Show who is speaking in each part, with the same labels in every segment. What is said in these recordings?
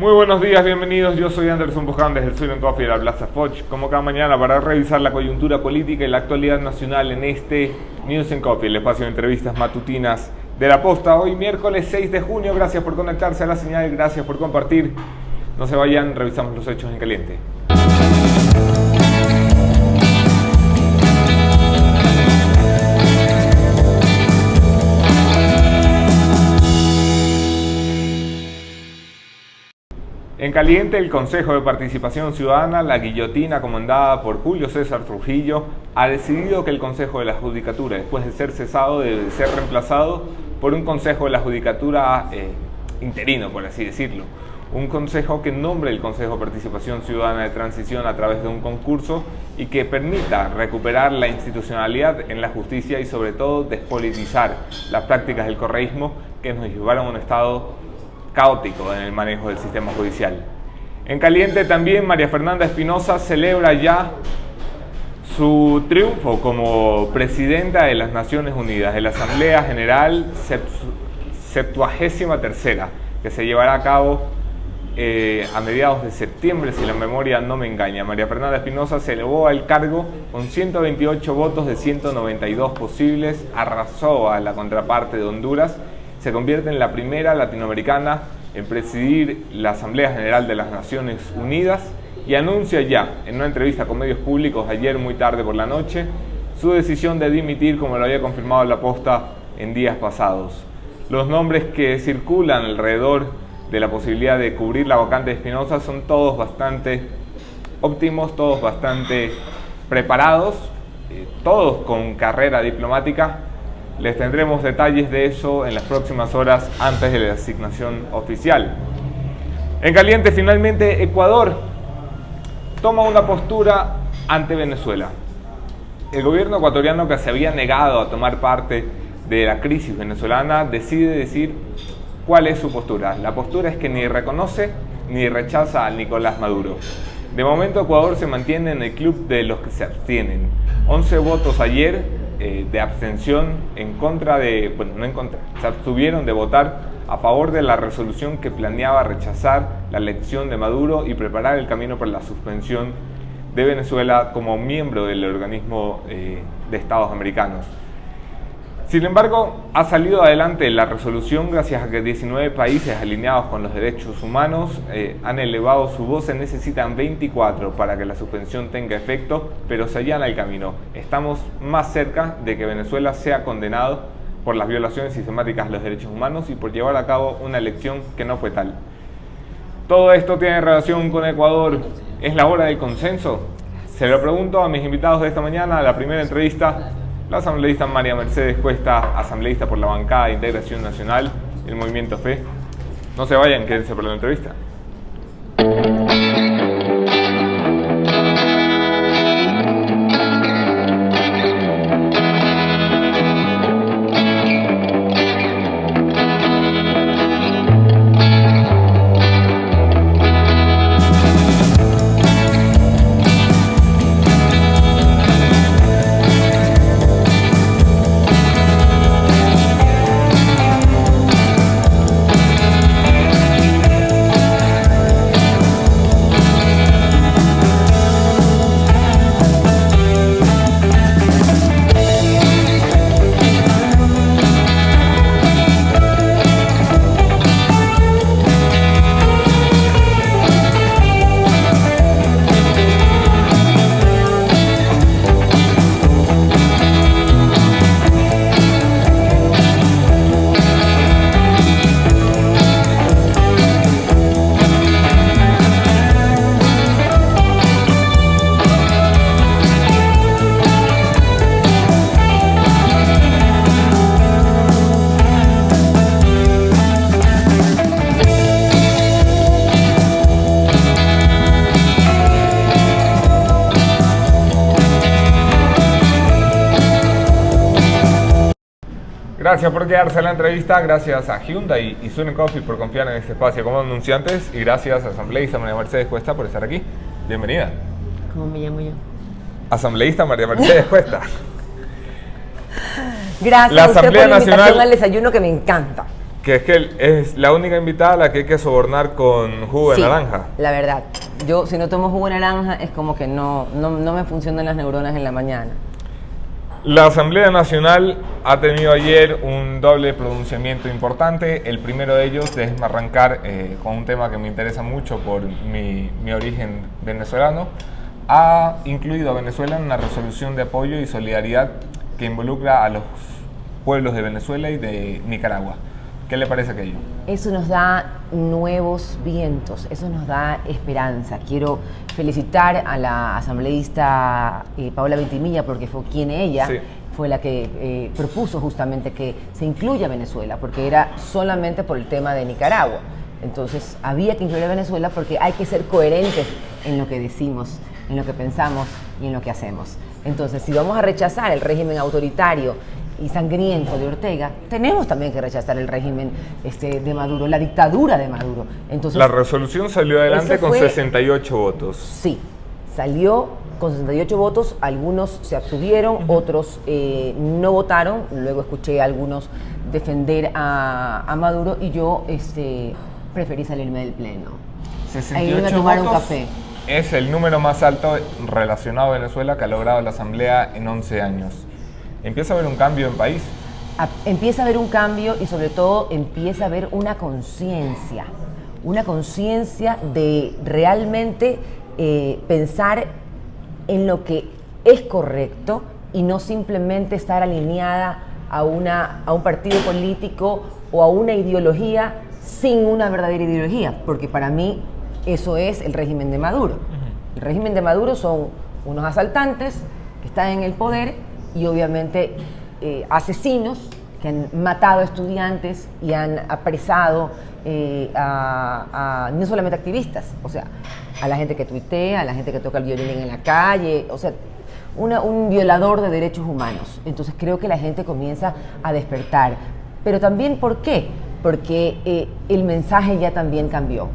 Speaker 1: Muy buenos días, bienvenidos. Yo soy Anderson Buján desde el Suelen Coffee de la Plaza Foch, como cada mañana para revisar la coyuntura política y la actualidad nacional en este News and Coffee, el espacio de entrevistas matutinas de La Posta. Hoy miércoles 6 de junio, gracias por conectarse a la señal, gracias por compartir. No se vayan, revisamos los hechos en caliente. En caliente, el Consejo de Participación Ciudadana, la guillotina comandada por Julio César Trujillo, ha decidido que el Consejo de la Judicatura, después de ser cesado, debe ser reemplazado por un Consejo de la Judicatura interino, por así decirlo. Un consejo que nombre el Consejo de Participación Ciudadana de Transición a través de un concurso y que permita recuperar la institucionalidad en la justicia y sobre todo despolitizar las prácticas del correísmo que nos llevaron a un estado caótico en el manejo del sistema judicial. En caliente también, María Fernanda Espinosa celebra ya su triunfo como presidenta de las Naciones Unidas, de la Asamblea General 73ª, que se llevará a cabo a mediados de septiembre, si la memoria no me engaña. María Fernanda Espinosa se elevó al cargo con 128 votos de 192 posibles, arrasó a la contraparte de Honduras, se convierte en la primera latinoamericana en presidir la Asamblea General de las Naciones Unidas y anuncia ya, en una entrevista con medios públicos ayer muy tarde por la noche, su decisión de dimitir, como lo había confirmado La Posta en días pasados. Los nombres que circulan alrededor de la posibilidad de cubrir la vacante de Espinosa son todos bastante óptimos, todos bastante preparados, todos con carrera diplomática. Les tendremos detalles de eso en las próximas horas antes de la asignación oficial. En caliente, finalmente, Ecuador toma una postura ante Venezuela. El gobierno ecuatoriano, que se había negado a tomar parte de la crisis venezolana, decide decir cuál es su postura. La postura es que ni reconoce ni rechaza a Nicolás Maduro. De momento, Ecuador se mantiene en el club de los que se abstienen. 11 votos ayer de abstención en contra de, bueno, no en contra, se abstuvieron de votar a favor de la resolución que planeaba rechazar la elección de Maduro y preparar el camino para la suspensión de Venezuela como miembro del organismo de Estados Americanos. Sin embargo, ha salido adelante la resolución gracias a que 19 países alineados con los derechos humanos han elevado su voz. Se necesitan 24 para que la suspensión tenga efecto, pero se allana el camino. Estamos más cerca de que Venezuela sea condenado por las violaciones sistemáticas de los derechos humanos y por llevar a cabo una elección que no fue tal. Todo esto tiene relación con Ecuador. ¿Es la hora del consenso? Se lo pregunto a mis invitados de esta mañana, la primera entrevista. La asambleísta María Mercedes Cuesta, asambleísta por la bancada de Integración Nacional, el Movimiento Fe. No se vayan, quédense por la entrevista. Gracias por quedarse en la entrevista, gracias a Hyundai y Suelen Coffee por confiar en este espacio como anunciantes y gracias a asambleísta María Mercedes Cuesta por estar aquí. Bienvenida.
Speaker 2: ¿Cómo me llamo yo?
Speaker 1: Asambleísta María Mercedes Cuesta.
Speaker 2: Gracias
Speaker 1: La
Speaker 2: a usted por
Speaker 1: Asamblea
Speaker 2: la invitación
Speaker 1: Nacional
Speaker 2: al desayuno que me encanta.
Speaker 1: Que es que es la única invitada a la que hay que sobornar con jugo de naranja.
Speaker 2: La verdad. Yo, si no tomo jugo de naranja, es como que no me funcionan las neuronas en la mañana.
Speaker 1: La Asamblea Nacional ha tenido ayer un doble pronunciamiento importante. El primero de ellos, déjenme arrancar con un tema que me interesa mucho por mi origen venezolano. Ha incluido a Venezuela en una resolución de apoyo y solidaridad que involucra a los pueblos de Venezuela y de Nicaragua. ¿Qué le parece aquello?
Speaker 2: Eso nos da nuevos vientos, eso nos da esperanza. Quiero felicitar a la asambleísta Paola Ventimilla, porque fue ella fue la que propuso justamente que se incluya a Venezuela, porque era solamente por el tema de Nicaragua. Entonces había que incluir a Venezuela porque hay que ser coherentes en lo que decimos, en lo que pensamos y en lo que hacemos. Entonces, si vamos a rechazar el régimen autoritario y sangriento de Ortega, tenemos también que rechazar el régimen de Maduro, la dictadura de Maduro. Entonces,
Speaker 1: la resolución salió adelante con 68 votos.
Speaker 2: Sí, salió con 68 votos, algunos se abstuvieron, otros no votaron, luego escuché a algunos defender a Maduro y yo preferí salirme del pleno.
Speaker 1: 68
Speaker 2: a tomar
Speaker 1: votos
Speaker 2: un café.
Speaker 1: Es el número más alto relacionado a Venezuela que ha logrado la Asamblea en 11 años. Empieza a haber un cambio en el país.
Speaker 2: Empieza a haber un cambio y sobre todo empieza a haber una conciencia de realmente pensar en lo que es correcto y no simplemente estar alineada a un partido político o a una ideología sin una verdadera ideología, porque para mí eso es el régimen de Maduro. El régimen de Maduro son unos asaltantes que están en el poder y obviamente asesinos que han matado a estudiantes y han apresado no solamente activistas, o sea, a la gente que tuitea, a la gente que toca el violín en la calle, o sea, un violador de derechos humanos. Entonces creo que la gente comienza a despertar. Pero también, ¿por qué? Porque el mensaje ya también cambió.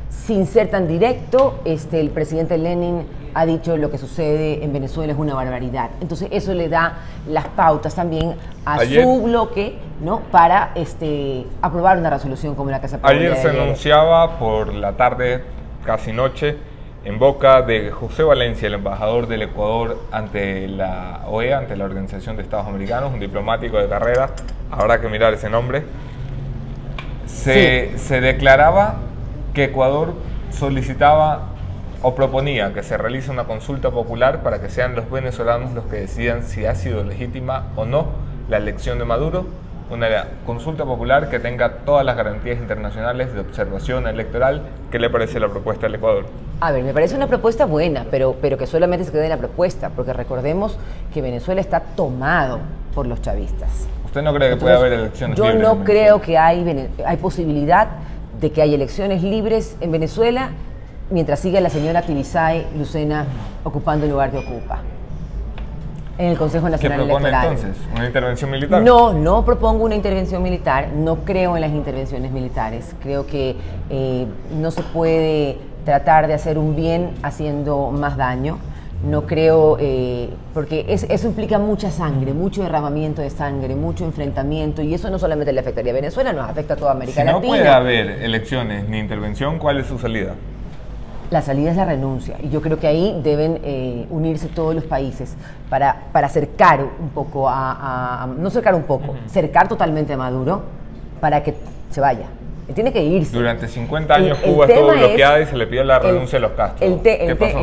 Speaker 2: Sin ser tan directo, el presidente Lenin ha dicho lo que sucede en Venezuela es una barbaridad. Entonces eso le da las pautas también a su bloque, ¿no? Para aprobar una resolución como la que se aprobó.
Speaker 1: Ayer se anunciaba por la tarde, casi noche, en boca de José Valencia, el embajador del Ecuador ante la OEA, ante la Organización de Estados Americanos, un diplomático de carrera, habrá que mirar ese nombre, se declaraba que Ecuador solicitaba o proponía que se realice una consulta popular para que sean los venezolanos los que decidan si ha sido legítima o no la elección de Maduro, una consulta popular que tenga todas las garantías internacionales de observación electoral. ¿Qué le parece la propuesta del Ecuador?
Speaker 2: A ver, me parece una propuesta buena, pero que solamente se quede en la propuesta, porque recordemos que Venezuela está tomado por los chavistas.
Speaker 1: ¿Usted no cree que puede haber elecciones libres?
Speaker 2: Yo no creo que hay posibilidad de que haya elecciones libres en Venezuela mientras siga la señora Tibisay Lucena ocupando el lugar que ocupa en el Consejo Nacional Electoral.
Speaker 1: ¿Qué propone entonces? ¿Una intervención militar?
Speaker 2: No propongo una intervención militar, no creo en las intervenciones militares. Creo que no se puede tratar de hacer un bien haciendo más daño. No creo, porque eso implica mucha sangre, mucho derramamiento de sangre, mucho enfrentamiento, y eso no solamente le afectaría a Venezuela, nos afecta a toda América Latina.
Speaker 1: Si no puede haber elecciones ni intervención, ¿cuál es su salida?
Speaker 2: La salida es la renuncia, y yo creo que ahí deben unirse todos los países para cercar un poco no cercar un poco, cercar totalmente a Maduro para que se vaya. Tiene que irse.
Speaker 1: Durante 50 años Cuba estuvo bloqueada y se le pidió la renuncia a los Castro.
Speaker 2: El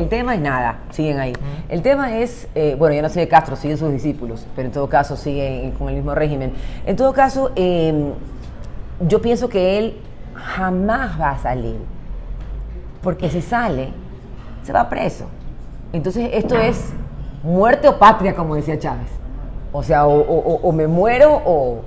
Speaker 2: tema es nada, siguen ahí. El tema es, bueno, ya no sigue Castro, siguen sus discípulos, pero en todo caso siguen con el mismo régimen. En todo caso, yo pienso que él jamás va a salir, porque si sale, se va preso. Entonces esto es muerte o patria, como decía Chávez. O sea, o me muero o...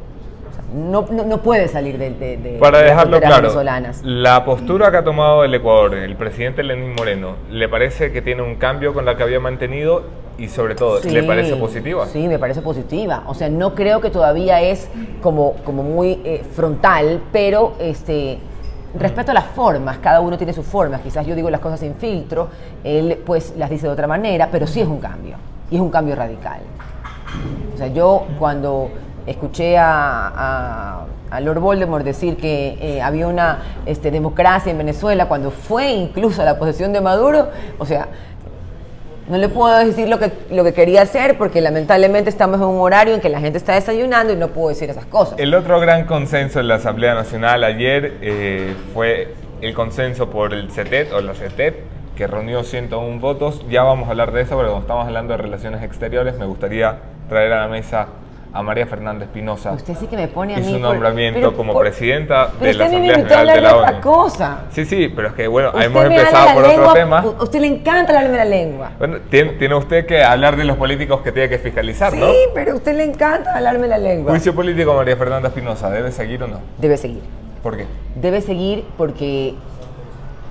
Speaker 2: No puede salir de
Speaker 1: Para dejarlo claro,
Speaker 2: venezolanas.
Speaker 1: La postura que ha tomado el Ecuador, el presidente Lenín Moreno, ¿le parece que tiene un cambio con la que había mantenido y sobre todo, ¿le parece positiva?
Speaker 2: Sí, me parece positiva. O sea, no creo que todavía es como muy frontal, pero respeto a las formas, cada uno tiene sus formas. Quizás yo digo las cosas sin filtro, él pues las dice de otra manera, pero sí es un cambio, y es un cambio radical. O sea, yo cuando Escuché a Lord Voldemort decir que había una democracia en Venezuela cuando fue incluso a la posesión de Maduro. O sea, no le puedo decir lo que quería hacer porque lamentablemente estamos en un horario en que la gente está desayunando y no puedo decir esas cosas.
Speaker 1: El otro gran consenso en la Asamblea Nacional ayer fue el consenso por el CETET o la CETET, que reunió 101 votos. Ya vamos a hablar de eso, pero como estamos hablando de relaciones exteriores, me gustaría traer a la mesa a María Fernanda Espinosa.
Speaker 2: Usted sí que me pone a
Speaker 1: y
Speaker 2: mí
Speaker 1: su nombramiento como presidenta de
Speaker 2: pero
Speaker 1: la
Speaker 2: usted
Speaker 1: Asamblea
Speaker 2: me invitó a
Speaker 1: General de la
Speaker 2: hablar de
Speaker 1: ONU.
Speaker 2: otra cosa.
Speaker 1: Sí, pero es que bueno,
Speaker 2: Usted
Speaker 1: hemos
Speaker 2: me
Speaker 1: empezado
Speaker 2: habla
Speaker 1: por
Speaker 2: la
Speaker 1: otro
Speaker 2: lengua,
Speaker 1: tema.
Speaker 2: A usted le encanta hablarme la lengua.
Speaker 1: Bueno, tiene usted que hablar de los políticos que tiene que fiscalizar, ¿no?
Speaker 2: Sí, pero a usted le encanta hablarme la lengua.
Speaker 1: Juicio político María Fernanda Espinosa, ¿debe seguir o no?
Speaker 2: Debe seguir.
Speaker 1: ¿Por qué?
Speaker 2: Debe seguir porque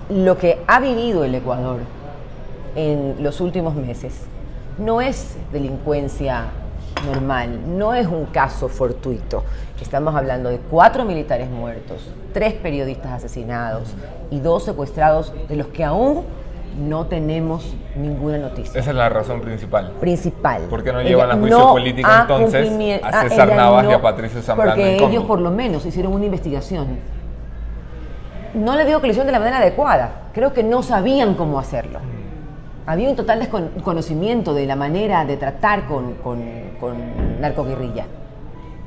Speaker 2: lo que ha vivido el Ecuador en los últimos meses no es delincuencia normal, no es un caso fortuito. Estamos hablando de 4 militares muertos, 3 periodistas asesinados y 2 secuestrados de los que aún no tenemos ninguna noticia.
Speaker 1: Esa es la razón principal.
Speaker 2: ¿Por
Speaker 1: qué no llevan a juicio político entonces a César Navas y a Patricio Zambrano
Speaker 2: Porque
Speaker 1: en Congo?
Speaker 2: ellos por lo menos hicieron una investigación. No le digo que lo hicieron de la manera adecuada, creo que no sabían cómo hacerlo. Había un total desconocimiento de la manera de tratar con narcoguerrilla.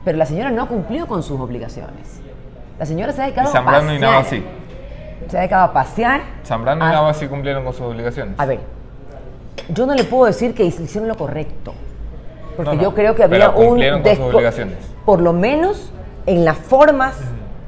Speaker 2: Pero la señora no cumplió con sus obligaciones. La señora se ha dedicado a pasear.
Speaker 1: Zambrano y Navas sí.
Speaker 2: Se ha dedicado a pasear.
Speaker 1: Zambrano y Navas sí cumplieron con sus obligaciones.
Speaker 2: A ver, yo no le puedo decir que hicieron lo correcto. Porque
Speaker 1: No,
Speaker 2: yo creo que había
Speaker 1: pero cumplieron con sus obligaciones.
Speaker 2: Por lo menos en las formas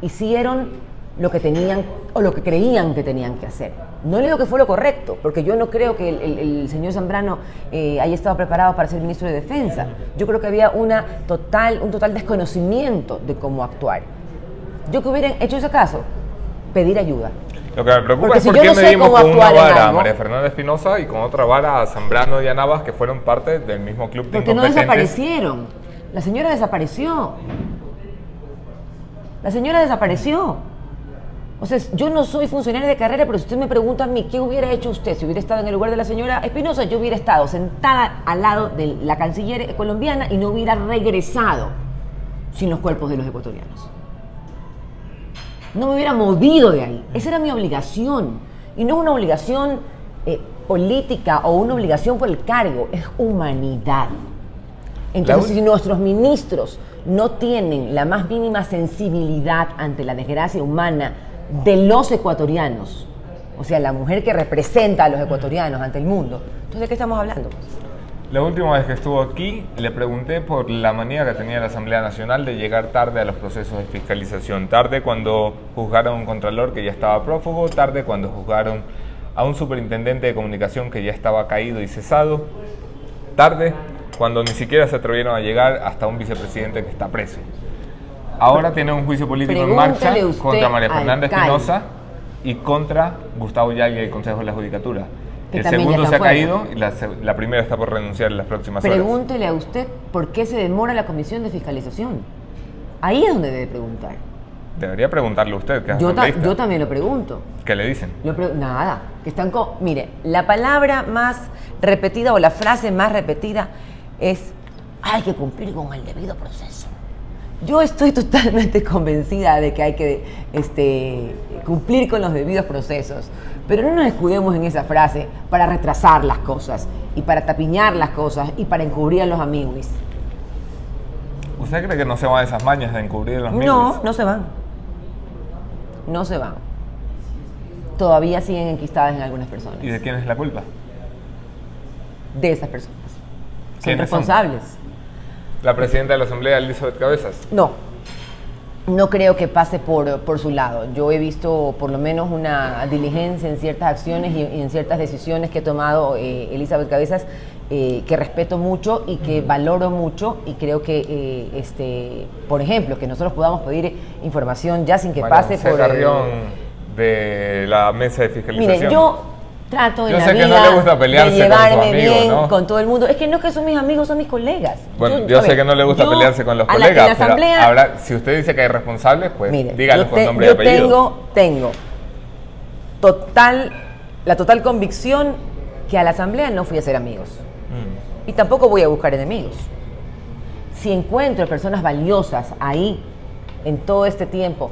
Speaker 2: hicieron lo que tenían o lo que creían que tenían que hacer. No le digo que fue lo correcto, porque yo no creo que el señor Zambrano haya estado preparado para ser ministro de Defensa. Yo creo que había un total desconocimiento de cómo actuar. Yo que hubieran hecho ese caso, pedir ayuda.
Speaker 1: Lo que me preocupa
Speaker 2: Porque
Speaker 1: es
Speaker 2: si
Speaker 1: por
Speaker 2: yo
Speaker 1: qué
Speaker 2: no sé
Speaker 1: medimos
Speaker 2: cómo
Speaker 1: con una
Speaker 2: actuar en
Speaker 1: vara a
Speaker 2: algo,
Speaker 1: María Fernanda Espinosa y con otra vara a Zambrano y a Navas, que fueron parte del mismo club de
Speaker 2: porque no
Speaker 1: incompetentes.
Speaker 2: desaparecieron. La señora desapareció. La señora desapareció. O sea, yo no soy funcionaria de carrera, pero si usted me pregunta a mí, ¿qué hubiera hecho usted si hubiera estado en el lugar de la señora Espinosa? Yo hubiera estado sentada al lado de la canciller colombiana y no hubiera regresado sin los cuerpos de los ecuatorianos. No me hubiera movido de ahí. Esa era mi obligación. Y no es una obligación política o una obligación por el cargo, es humanidad. Entonces, si nuestros ministros no tienen la más mínima sensibilidad ante la desgracia humana de los ecuatorianos, o sea, la mujer que representa a los ecuatorianos ante el mundo, entonces ¿de qué estamos hablando?
Speaker 1: La última vez que estuvo aquí, le pregunté por la manía que tenía la Asamblea Nacional de llegar tarde a los procesos de fiscalización. Tarde cuando juzgaron a un contralor que ya estaba prófugo, tarde cuando juzgaron a un superintendente de comunicación que ya estaba caído y cesado, tarde cuando ni siquiera se atrevieron a llegar hasta un vicepresidente que está preso. Ahora tiene un juicio político en marcha contra María Fernanda Espinosa y contra Gustavo Yagui del Consejo de la Judicatura. El segundo se ha caído y la primera está por renunciar en las próximas horas.
Speaker 2: Pregúntele a usted por qué se demora la comisión de fiscalización. Ahí es donde debe preguntar.
Speaker 1: Debería preguntarle a usted, que es asambleísta.
Speaker 2: Yo también lo pregunto.
Speaker 1: ¿Qué le dicen?
Speaker 2: Nada, que están mire, la palabra más repetida o la frase más repetida es hay que cumplir con el debido proceso. Yo estoy totalmente convencida de que hay que cumplir con los debidos procesos, pero no nos escudemos en esa frase para retrasar las cosas y para tapiñar las cosas y para encubrir a los amigos.
Speaker 1: ¿Usted cree que no se van esas mañas de encubrir a los amigos?
Speaker 2: No, no se van. No se van. Todavía siguen enquistadas en algunas personas.
Speaker 1: ¿Y de quién es la culpa?
Speaker 2: De esas personas. Son
Speaker 1: ¿Quiénes son?
Speaker 2: responsables.
Speaker 1: ¿La presidenta de la Asamblea, Elizabeth Cabezas?
Speaker 2: No creo que pase por su lado. Yo he visto por lo menos una diligencia en ciertas acciones y en ciertas decisiones que ha tomado Elizabeth Cabezas, que respeto mucho y que valoro mucho, y creo que, por ejemplo, que nosotros podamos pedir información ya sin que pase por...
Speaker 1: Carrión de la mesa de fiscalización.
Speaker 2: Mire, yo trato en la vida
Speaker 1: que no le gusta pelearse
Speaker 2: de llevarme
Speaker 1: con sus amigos,
Speaker 2: bien,
Speaker 1: ¿no?
Speaker 2: con todo el mundo. Es que no es que son mis amigos, son mis colegas.
Speaker 1: Bueno, yo sé que no le gusta pelearse con los colegas, pero si usted dice que hay responsables, pues dígalos con nombre y apellido.
Speaker 2: Yo tengo la total convicción que a la asamblea no fui a ser amigos. Y tampoco voy a buscar enemigos. si encuentro personas valiosas ahí en todo este tiempo,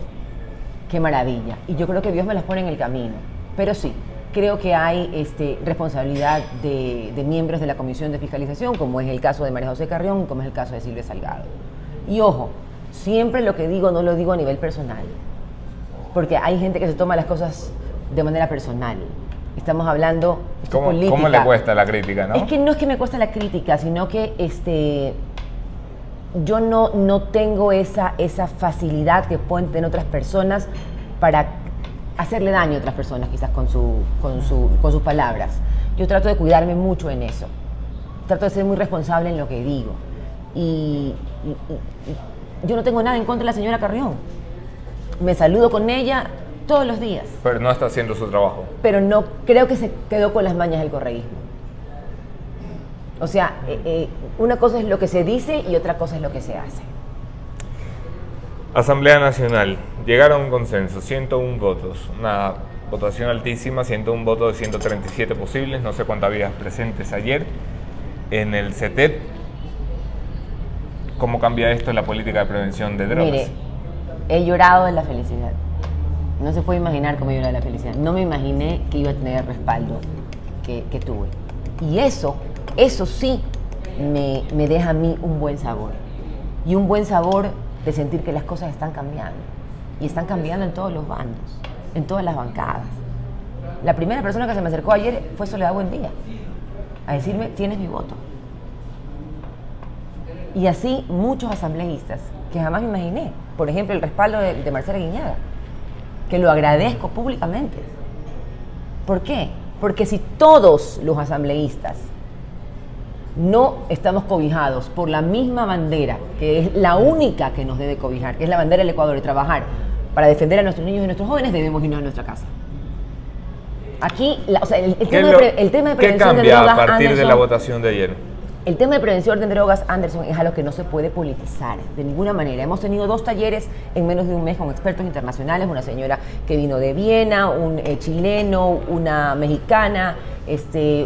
Speaker 2: qué maravilla. Y yo creo que Dios me las pone en el camino. Pero sí, creo que hay responsabilidad de miembros de la Comisión de Fiscalización, como es el caso de María José Carrión, como es el caso de Silvia Salgado. Y ojo, siempre lo que digo no lo digo a nivel personal, porque hay gente que se toma las cosas de manera personal. Estamos hablando de política.
Speaker 1: ¿Cómo le cuesta la crítica, no?
Speaker 2: Es que no es que me cuesta la crítica, sino que yo no tengo esa facilidad que pueden tener otras personas para hacerle daño a otras personas, quizás con sus palabras. Yo trato de cuidarme mucho en eso. Trato de ser muy responsable en lo que digo. Y yo no tengo nada en contra de la señora Carrión. Me saludo con ella todos los días.
Speaker 1: Pero no está haciendo su trabajo.
Speaker 2: Pero no creo que se quedó con las mañas del correísmo. O sea, una cosa es lo que se dice y otra cosa es lo que se hace.
Speaker 1: Asamblea Nacional, llegaron a un consenso, 101 votos, una votación altísima, 101 votos de 137 posibles, no sé cuántas había presentes ayer en el CETEP. ¿Cómo cambia esto en la política de prevención de drogas?
Speaker 2: Mire, he llorado de la felicidad. No se puede imaginar cómo lloré de la felicidad. No me imaginé que iba a tener el respaldo que tuve. Y eso sí me deja a mí un buen sabor. Y un buen sabor de sentir que las cosas están cambiando. Y están cambiando en todos los bandos, en todas las bancadas. La primera persona que se me acercó ayer fue Soledad Buendía, a decirme, tienes mi voto. Y así muchos asambleístas que jamás me imaginé. Por ejemplo, el respaldo de Marcela Guiñaga, que lo agradezco públicamente. ¿Por qué? Porque si todos los asambleístas no estamos cobijados por la misma bandera, que es la única que nos debe cobijar, que es la bandera del Ecuador, y trabajar para defender a nuestros niños y nuestros jóvenes, debemos irnos a nuestra casa. Aquí, el tema de prevención de drogas,
Speaker 1: ¿qué cambia a partir de la votación de ayer?
Speaker 2: El tema de prevención de drogas, Anderson, es algo que no se puede politizar de ninguna manera. Hemos tenido 2 talleres en menos de un mes con expertos internacionales, una señora que vino de Viena, un chileno, una mexicana,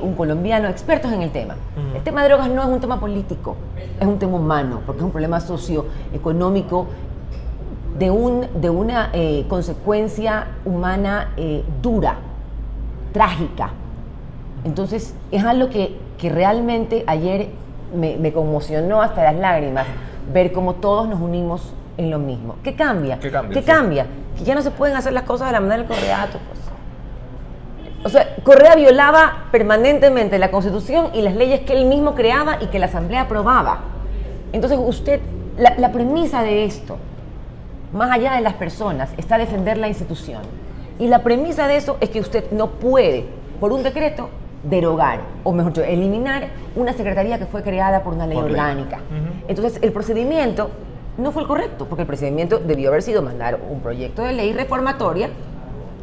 Speaker 2: un colombiano, expertos en el tema. El tema de drogas no es un tema político, es un tema humano, porque es un problema socioeconómico de una consecuencia humana dura, trágica. Entonces, es algo que realmente ayer me conmocionó hasta las lágrimas ver cómo todos nos unimos en lo mismo. ¿Qué cambia? ¿Qué cambia? Que ya no se pueden hacer las cosas de la manera del Correato, pues. O sea, Correa violaba permanentemente la Constitución y las leyes que él mismo creaba y que la Asamblea aprobaba. Entonces la premisa de esto, más allá de las personas, está defender la institución. Y la premisa de eso es que usted no puede, por un decreto, derogar, o mejor dicho, eliminar una secretaría que fue creada por una ley orgánica. Entonces, el procedimiento no fue el correcto, porque el procedimiento debió haber sido mandar un proyecto de ley reformatoria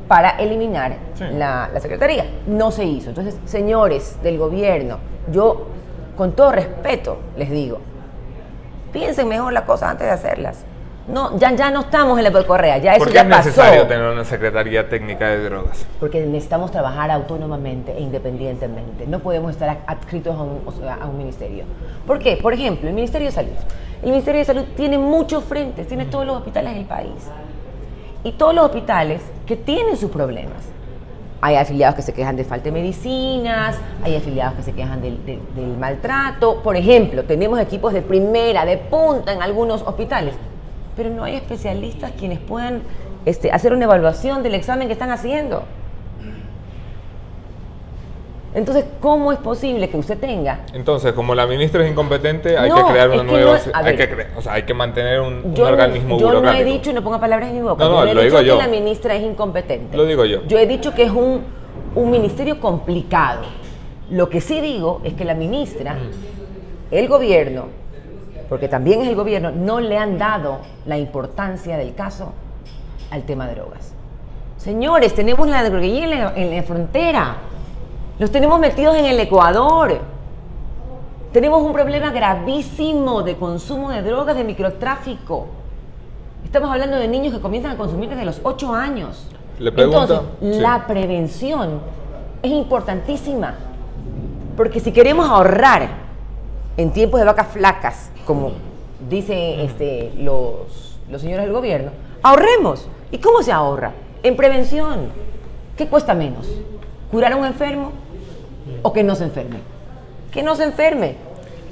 Speaker 2: para eliminar la secretaría. No se hizo. Entonces, señores del gobierno, yo, con todo respeto, les digo, piensen mejor las cosas antes de hacerlas. No, ya no estamos en la época de Correa, ya eso ya pasó.
Speaker 1: ¿Por qué es necesario tener una Secretaría Técnica de Drogas?
Speaker 2: Porque necesitamos trabajar autónomamente e independientemente. No podemos estar adscritos a un ministerio. ¿Por qué? Por ejemplo, el Ministerio de Salud. El Ministerio de Salud tiene muchos frentes, tiene todos los hospitales del país. Y todos los hospitales que tienen sus problemas. Hay afiliados que se quejan de falta de medicinas, hay afiliados que se quejan del maltrato. Por ejemplo, tenemos equipos de primera, de punta en algunos hospitales, pero no hay especialistas quienes puedan hacer una evaluación del examen que están haciendo. Entonces, ¿cómo es posible que usted tenga?
Speaker 1: Entonces, como la ministra es incompetente, hay que crear una nueva... hay que mantener un organismo burocrático. Yo no he dicho, y no ponga palabras en mi boca,
Speaker 2: no he dicho que la ministra es incompetente.
Speaker 1: Lo digo yo.
Speaker 2: Yo he dicho que es un ministerio complicado. Lo que sí digo es que la ministra, el gobierno, porque también es el gobierno, no le han dado la importancia del caso al tema de drogas. Señores, tenemos la droguería en la frontera. Los tenemos metidos en el Ecuador. Tenemos un problema gravísimo de consumo de drogas, de microtráfico. Estamos hablando de niños que comienzan a consumir desde los 8 años. Entonces, la prevención es importantísima. Porque si queremos ahorrar en tiempos de vacas flacas, como dice los señores del gobierno, ahorremos. ¿Y cómo se ahorra? En prevención. ¿Qué cuesta menos? ¿Curar a un enfermo o que no se enferme? Que no se enferme.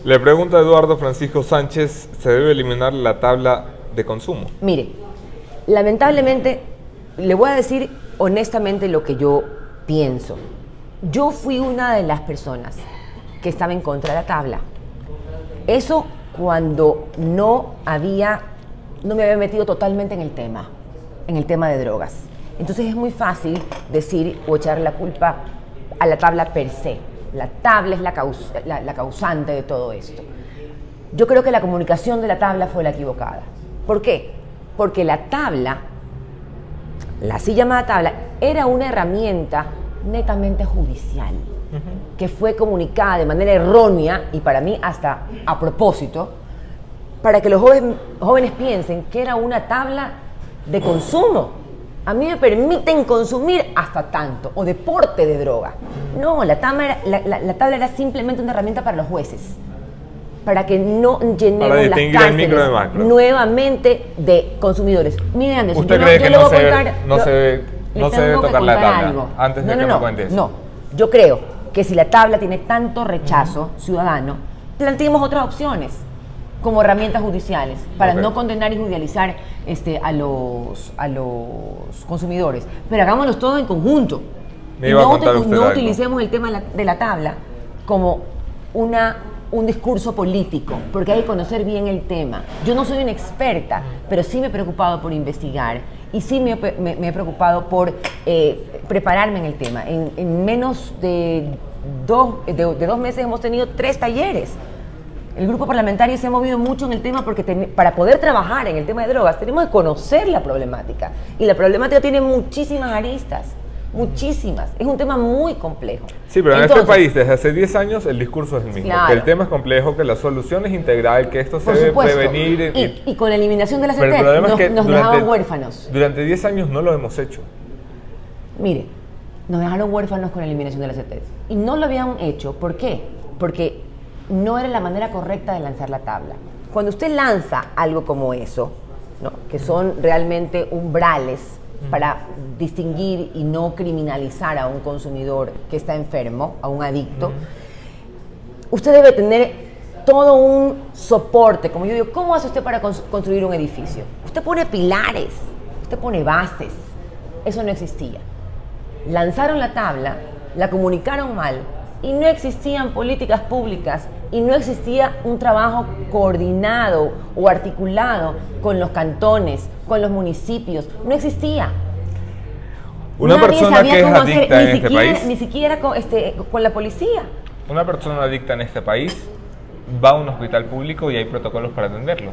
Speaker 1: Le pregunta Eduardo Francisco Sánchez, ¿se debe eliminar la tabla de consumo?
Speaker 2: Mire, lamentablemente, le voy a decir honestamente lo que yo pienso. Yo fui una de las personas que estaba en contra de la tabla. Eso cuando no me había metido totalmente en el tema de drogas. Entonces es muy fácil decir o echar la culpa a la tabla per se. La tabla es la causante de todo esto. Yo creo que la comunicación de la tabla fue la equivocada. ¿Por qué? Porque la tabla, la así llamada tabla, era una herramienta netamente judicial, que fue comunicada de manera errónea y para mí hasta a propósito, para que los jóvenes piensen que era una tabla de consumo. A mí me permiten consumir hasta tanto, o deporte de droga. No, la tabla era simplemente una herramienta para los jueces, para que no llenemos las cárceles nuevamente de consumidores. Miren, Anderson,
Speaker 1: ¿usted cree que no se debe tocar la tabla
Speaker 2: algo.
Speaker 1: antes de que me cuente eso?
Speaker 2: No, yo creo que si la tabla tiene tanto rechazo ciudadano, planteemos otras opciones como herramientas judiciales para no condenar y judicializar a los consumidores. Pero hagámoslo todo en conjunto. No utilicemos el tema de la tabla como un discurso político, porque hay que conocer bien el tema. Yo no soy una experta, pero sí me he preocupado por investigar y sí me he preocupado por prepararme en el tema. En menos de 2 meses hemos tenido 3 talleres. El grupo parlamentario se ha movido mucho en el tema porque para poder trabajar en el tema de drogas tenemos que conocer la problemática. Y la problemática tiene muchísimas aristas, muchísimas. Es un tema muy complejo.
Speaker 1: Sí, pero entonces, en este país desde hace 10 años el discurso es el mismo. Claro. Que el tema es complejo, que la solución es integral, que esto se debe prevenir.
Speaker 2: Y con la eliminación de la CETED nos dejaban huérfanos.
Speaker 1: Durante 10 años no lo hemos hecho.
Speaker 2: Mire, nos dejaron huérfanos con la eliminación de la CETED. Y no lo habían hecho. ¿Por qué? Porque no era la manera correcta de lanzar la tabla. Cuando usted lanza algo como eso, ¿no?, que son realmente umbrales para distinguir y no criminalizar a un consumidor que está enfermo, a un adicto, usted debe tener todo un soporte. Como yo digo, ¿cómo hace usted para construir un edificio? Usted pone pilares, usted pone bases. Eso no existía. Lanzaron la tabla, la comunicaron mal, y no existían políticas públicas y no existía un trabajo coordinado o articulado con los cantones, con los municipios. No existía.
Speaker 1: Una persona que es adicta en este país,
Speaker 2: ni siquiera con la policía.
Speaker 1: Una persona adicta en este país va a un hospital público y hay protocolos para atenderlo.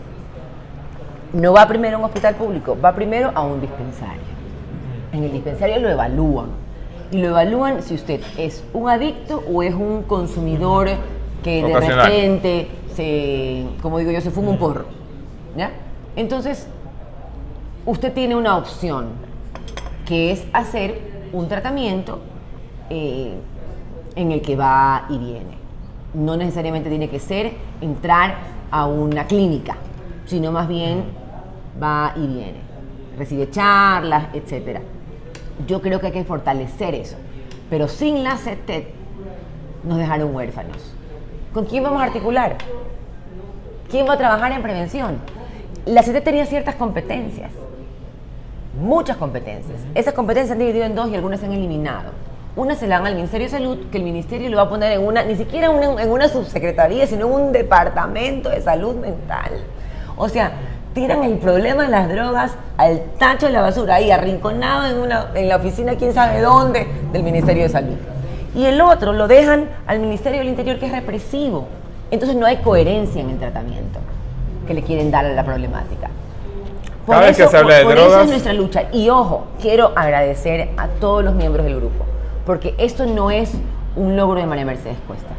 Speaker 2: No va primero a un hospital público, va primero a un dispensario. En el dispensario lo evalúan. Y lo evalúan si usted es un adicto o es un consumidor que de repente, como digo yo, se fuma un porro, ¿ya? Entonces, usted tiene una opción, que es hacer un tratamiento en el que va y viene. No necesariamente tiene que ser entrar a una clínica, sino más bien va y viene. Recibe charlas, etcétera. Yo creo que hay que fortalecer eso. Pero sin la CETED nos dejaron huérfanos. ¿Con quién vamos a articular? ¿Quién va a trabajar en prevención? La CETED tenía ciertas competencias, muchas competencias. Esas competencias se han dividido en 2 y algunas se han eliminado. Una se la dan al Ministerio de Salud, que el Ministerio lo va a poner en ni siquiera en una subsecretaría, sino en un departamento de salud mental. O sea, tiran el problema de las drogas al tacho de la basura, ahí arrinconado en la oficina, quién sabe dónde, del Ministerio de Salud. Y el otro lo dejan al Ministerio del Interior, que es represivo. Entonces no hay coherencia en el tratamiento que le quieren dar a la problemática. Por eso es nuestra lucha. Y ojo, quiero agradecer a todos los miembros del grupo, porque esto no es un logro de María Mercedes Cuesta.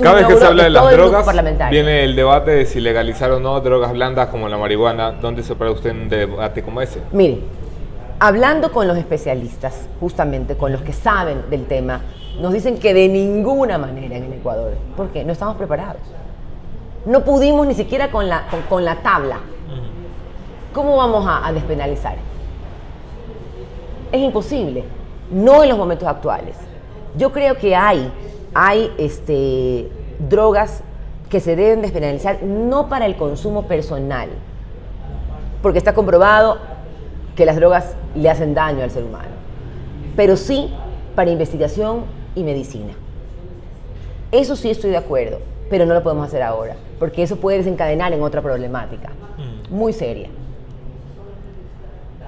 Speaker 1: Cada vez que se habla de las drogas, viene el debate de si legalizar o no drogas blandas como la marihuana. ¿Dónde se para usted en un debate como ese?
Speaker 2: Mire, hablando con los especialistas, justamente con los que saben del tema, nos dicen que de ninguna manera en el Ecuador. ¿Por qué? No estamos preparados. No pudimos ni siquiera con la tabla. ¿Cómo vamos a despenalizar? Es imposible, no en los momentos actuales. Yo creo que hay drogas que se deben despenalizar, no para el consumo personal, porque está comprobado que las drogas le hacen daño al ser humano, pero sí para investigación y medicina. Eso sí estoy de acuerdo, pero no lo podemos hacer ahora, porque eso puede desencadenar en otra problemática muy seria.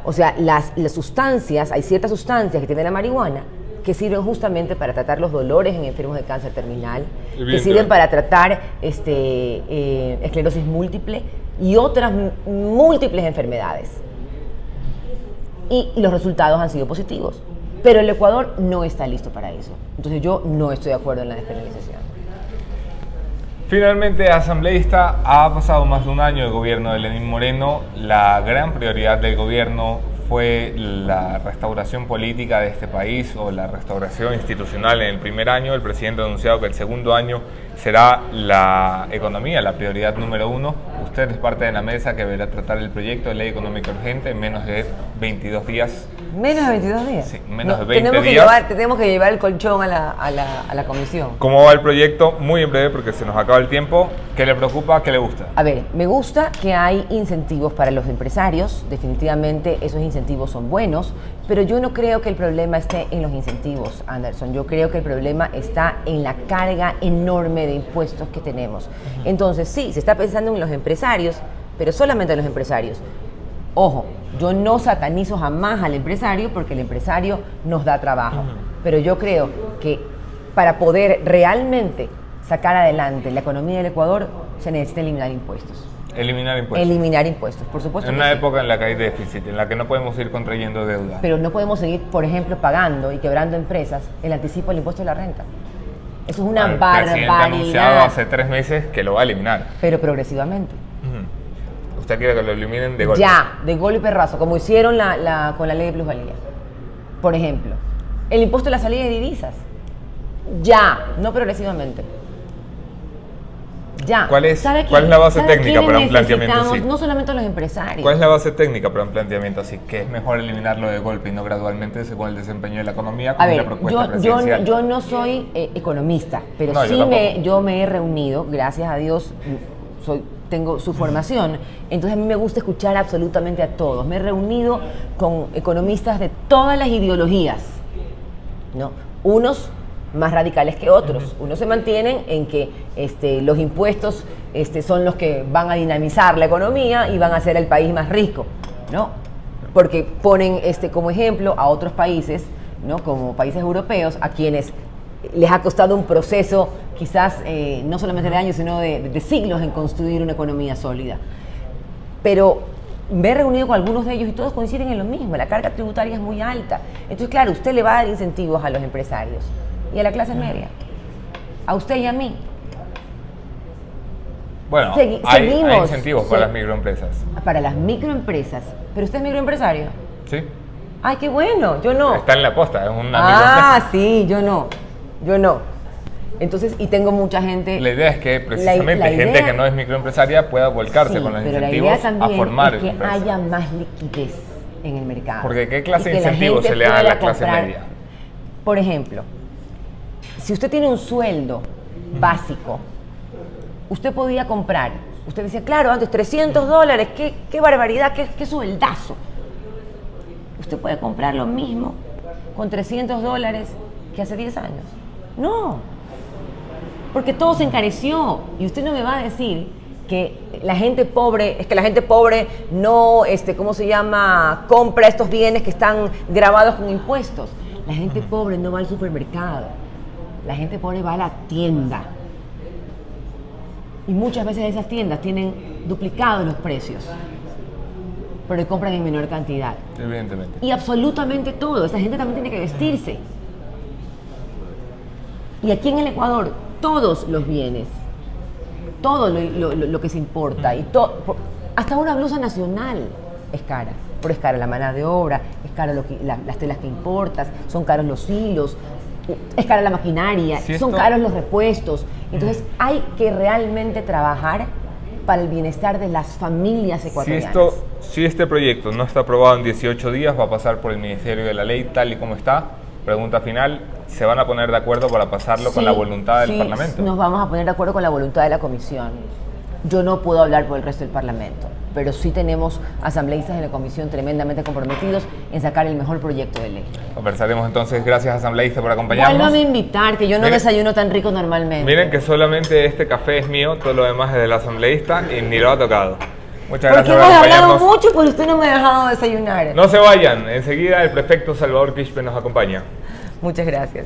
Speaker 2: O sea, las sustancias, hay ciertas sustancias que tiene la marihuana que sirven justamente para tratar los dolores en enfermos de cáncer terminal, que sirven para tratar esclerosis múltiple y otras múltiples enfermedades. Y los resultados han sido positivos. Pero el Ecuador no está listo para eso. Entonces yo no estoy de acuerdo en la despenalización.
Speaker 1: Finalmente, asambleísta, ha pasado más de un año el gobierno de Lenín Moreno. La gran prioridad del gobierno fue la restauración política de este país o la restauración institucional en el primer año. El presidente ha anunciado que el segundo año será la economía, la prioridad número 1. Usted es parte de la mesa que deberá tratar el proyecto de ley económica urgente en menos de 22 días.
Speaker 2: ¿Menos de 22 días?
Speaker 1: Sí, menos de 20 días.
Speaker 2: Tenemos que llevar el colchón a la comisión.
Speaker 1: ¿Cómo va el proyecto? Muy en breve, porque se nos acaba el tiempo. ¿Qué le preocupa? ¿Qué le gusta?
Speaker 2: A ver, me gusta que hay incentivos para los empresarios. Definitivamente esos incentivos son buenos, pero yo no creo que el problema esté en los incentivos, Anderson. Yo creo que el problema está en la carga enorme de impuestos que tenemos. Entonces, sí, se está pensando en los empresarios, pero solamente en los empresarios. Ojo, yo no satanizo jamás al empresario porque el empresario nos da trabajo. Pero yo creo que para poder realmente sacar adelante la economía del Ecuador se necesita eliminar impuestos.
Speaker 1: Eliminar impuestos.
Speaker 2: Eliminar impuestos, por supuesto.
Speaker 1: En una época en la que hay déficit, en la que no podemos ir contrayendo deuda.
Speaker 2: Pero no podemos seguir, por ejemplo, pagando y quebrando empresas el anticipo del impuesto de la renta. Eso es una barbaridad. El presidente ha anunciado
Speaker 1: hace 3 meses que lo va a eliminar.
Speaker 2: Pero progresivamente.
Speaker 1: ¿Usted quiere que lo eliminen de golpe?
Speaker 2: Ya, de golpe y perrazo, como hicieron con la ley de plusvalía. Por ejemplo, el impuesto de la salida de divisas. Ya, no progresivamente. Ya.
Speaker 1: ¿Cuál es la base técnica para un planteamiento así?
Speaker 2: No solamente los empresarios.
Speaker 1: ¿Cuál es la base técnica para un planteamiento así? Que es mejor eliminarlo de golpe y no gradualmente según el desempeño de la economía, como la propuesta presidencial.
Speaker 2: Yo no soy economista, pero no, sí yo me he reunido, gracias a Dios, tengo su formación, entonces a mí me gusta escuchar absolutamente a todos. Me he reunido con economistas de todas las ideologías, ¿no? Unos más radicales que otros. Unos se mantienen en que los impuestos son los que van a dinamizar la economía y van a hacer el país más rico, ¿no? Porque ponen como ejemplo a otros países, ¿no? Como países europeos, a quienes les ha costado un proceso quizás no solamente de años, sino de siglos en construir una economía sólida. Pero me he reunido con algunos de ellos y todos coinciden en lo mismo, la carga tributaria es muy alta. Entonces, claro, usted le va a dar incentivos a los empresarios y a la clase media, a usted y a mí.
Speaker 1: Bueno, hay incentivos para las microempresas. Para
Speaker 2: las microempresas. ¿Pero usted es microempresario?
Speaker 1: Sí.
Speaker 2: ¡Ay, qué bueno! Yo no.
Speaker 1: Está en la posta, es una microempresa.
Speaker 2: Ah, sí, yo no. Entonces, y tengo mucha gente...
Speaker 1: La idea es que precisamente gente que no es microempresaria pueda volcarse con los incentivos a formar
Speaker 2: es que haya más liquidez en el mercado.
Speaker 1: Porque ¿qué clase de incentivos se le da a la clase media?
Speaker 2: Por ejemplo, si usted tiene un sueldo básico, usted podía comprar, usted decía, claro, antes $300, qué barbaridad, qué sueldazo. Usted puede comprar lo mismo con $300 que hace 10 años. No, porque todo se encareció y usted no me va a decir que la gente pobre, es que la gente pobre no, ¿cómo se llama?, compra estos bienes que están grabados con impuestos. La gente pobre no va al supermercado, la gente pobre va a la tienda. Y muchas veces esas tiendas tienen duplicados los precios, pero compran en menor cantidad.
Speaker 1: Evidentemente.
Speaker 2: Y absolutamente todo, esa gente también tiene que vestirse. Y aquí en el Ecuador, todos los bienes, todo lo que se importa, y hasta una blusa nacional es cara. Pero es cara la mano de obra, es caro las telas que importas, son caros los hilos. es cara la maquinaria,
Speaker 1: si
Speaker 2: son caros los repuestos. Entonces hay que realmente trabajar para el bienestar de las familias ecuatorianas.
Speaker 1: Si este proyecto no está aprobado en 18 días, va a pasar por el Ministerio de la Ley tal y como está. Pregunta final, ¿se van a poner de acuerdo para pasarlo con la voluntad del Parlamento?
Speaker 2: Nos vamos a poner de acuerdo con la voluntad de la Comisión. Yo no puedo hablar por el resto del Parlamento, pero sí tenemos asambleístas en la Comisión tremendamente comprometidos en sacar el mejor proyecto de ley.
Speaker 1: Conversaremos entonces. Gracias, asambleísta, por acompañarnos.
Speaker 2: Vuelvan a invitar, que yo no desayuno tan rico normalmente.
Speaker 1: Miren que solamente este café es mío, todo lo demás es del asambleísta y ni lo ha tocado. Muchas gracias por
Speaker 2: acompañarnos. Porque hemos hablado mucho, pues usted no me ha dejado desayunar.
Speaker 1: No se vayan, enseguida el prefecto Salvador Quispe nos acompaña.
Speaker 2: Muchas gracias.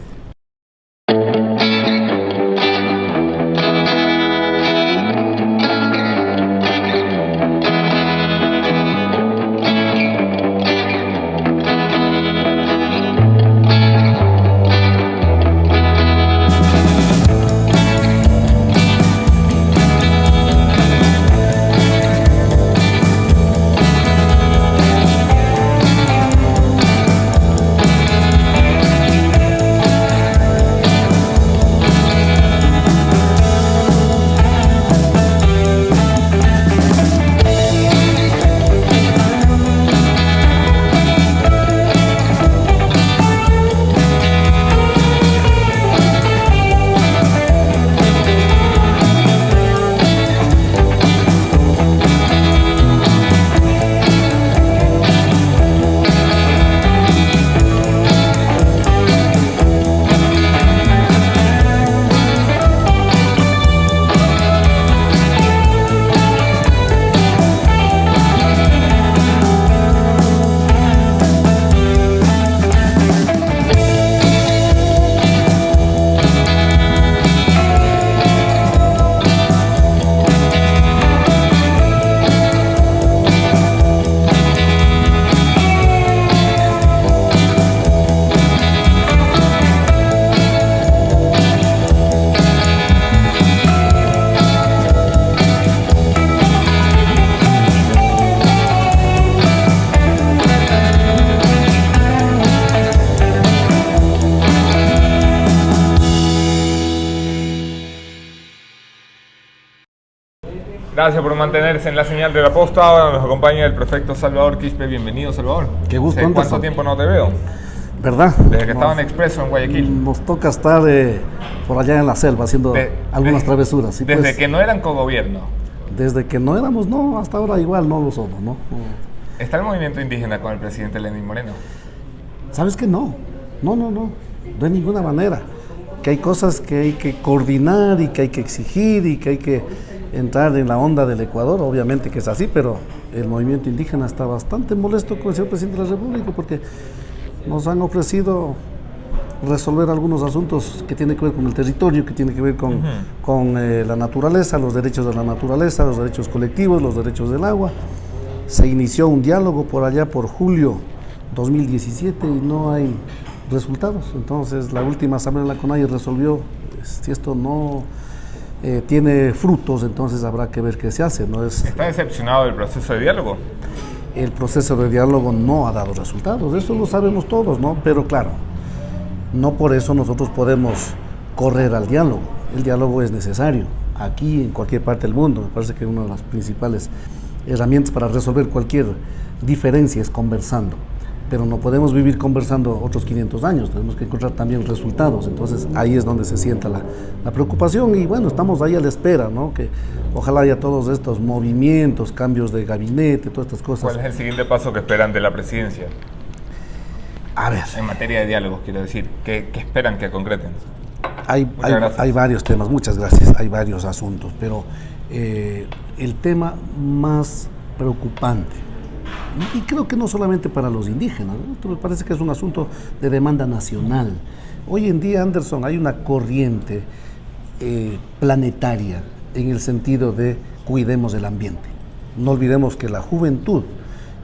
Speaker 1: Gracias por mantenerse en la señal de la posta. Ahora nos acompaña el prefecto Salvador Quispe. Bienvenido, Salvador.
Speaker 3: Qué gusto.
Speaker 1: ¿Cuánto tiempo no te veo?
Speaker 3: ¿Verdad?
Speaker 1: Desde que estaba en Expreso en Guayaquil.
Speaker 3: Nos toca estar por allá en la selva haciendo algunas travesuras.
Speaker 1: ¿Y desde que no eran cogobierno?
Speaker 3: Desde que no éramos, no, hasta ahora igual no lo somos, ¿no?
Speaker 1: ¿Está el movimiento indígena con el presidente Lenín Moreno?
Speaker 3: ¿Sabes qué? No, de ninguna manera. Que hay cosas que hay que coordinar y que hay que exigir y que hay que entrar en la onda del Ecuador, obviamente que es así, pero el movimiento indígena está bastante molesto con el señor presidente de la República porque nos han ofrecido resolver algunos asuntos que tienen que ver con el territorio, que tienen que ver con la naturaleza, los derechos de la naturaleza, los derechos colectivos, los derechos del agua. Se inició un diálogo por allá por julio 2017 y no hay resultados. Entonces la última asamblea de la CONAIE resolvió, si esto no tiene frutos, entonces habrá que ver qué se hace.
Speaker 1: ¿Está decepcionado del proceso de diálogo?
Speaker 3: El proceso de diálogo no ha dado resultados, eso lo sabemos todos, ¿no? Pero claro, no por eso nosotros podemos correr al diálogo. El diálogo es necesario, aquí en cualquier parte del mundo. Me parece que una de las principales herramientas para resolver cualquier diferencia es conversando. Pero no podemos vivir conversando otros 500 años, tenemos que encontrar también resultados. Entonces ahí es donde se sienta la preocupación y bueno, estamos ahí a la espera, ¿no? Que ojalá haya todos estos movimientos, cambios de gabinete, todas estas cosas.
Speaker 1: ¿Cuál es el siguiente paso que esperan de la presidencia?
Speaker 3: A ver.
Speaker 1: En materia de diálogo, quiero decir, ¿qué esperan que concreten?
Speaker 3: Hay varios temas, muchas gracias, hay varios asuntos, pero el tema más preocupante, y creo que no solamente para los indígenas, ¿no? Me parece que es un asunto de demanda nacional. Hoy en día, Anderson, hay una corriente planetaria en el sentido de cuidemos el ambiente. No olvidemos que la juventud